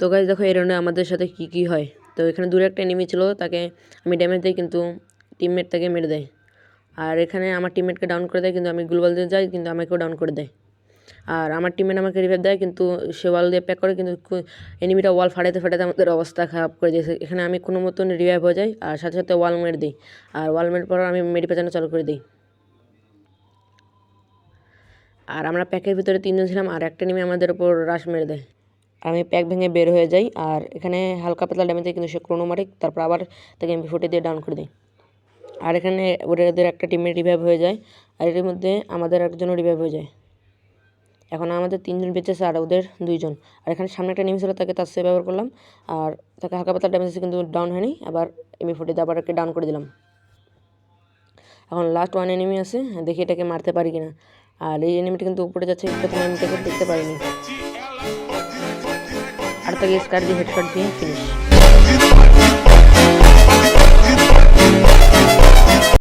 তো গাইস দেখো এই রাউন্ডে আমাদের সাথে কি হয়। তো এখানে দূরে একটা এনিমি ছিল, তাকে আমি ড্যামেজ দিই কিন্তু টিমমেট তাকে মেরে দেয়। আর এখানে আমার টিমমেটকে ডাউন করে দেয়, কিন্তু আমি গ্লোবাল দিয়ে যাই কিন্তু আমাকেও ডাউন করে দেয়। আর আমার টিমমেট আমাকে রিভাইভ দেয়, কিন্তু সে ওয়াল দিয়ে প্যাক করে, কিন্তু এনিমিটা ওয়াল ফাটাতে ফাটাতে আমাদের অবস্থা খারাপ করে দিয়েছে। এখানে আমি কোনো মতন রিভাইভ হয়ে যাই আর সাথে সাথে ওয়াল মেরে দিই। আর ওয়াল মেরে পর আমি মেডি পেঁচানো চালু করে দিই। আর আমরা প্যাকের ভিতরে 3 জন ছিলাম আর একটা এনিমি আমাদের উপর রাশ মেরে দেয়। আমি প্যাক ভেঙে বের হয়ে যাই আর এখানে হালকা পাতলা ড্যামেজ দেয়, কিন্তু সে ক্রোনো মারে, তারপর আবার তাকে MP40 দিয়ে ডাউন করে দেয়। আর এখানে ওদের একটা টিমের রিভাইভ হয়ে যায় আর এর মধ্যে আমাদের একজনও রিভাইভ হয়ে যায়। এখন আমাদের 3 জন বেঁচেছে আর ওদের 2 জন। আর এখানে সামনে একটা এনিমি ছিল, তাকে তার সে ব্যবহার করলাম আর তাকে হালকা পাতলা ড্যামেজ দিয়েছে, কিন্তু ডাউন হয়নি। আবার MP40 দিয়ে আবার ডাউন করে দিলাম। এখন লাস্ট 1 এনিমি আছে, দেখি এটাকে মারতে পারি কিনা। আর এই এনিমিটা কিন্তু উপরে যাচ্ছে, প্রথমে আমি তাকে দেখতে পারিনি। আর তাকে স্কার দিয়ে হেডশট দিয়ে ফিনিশ।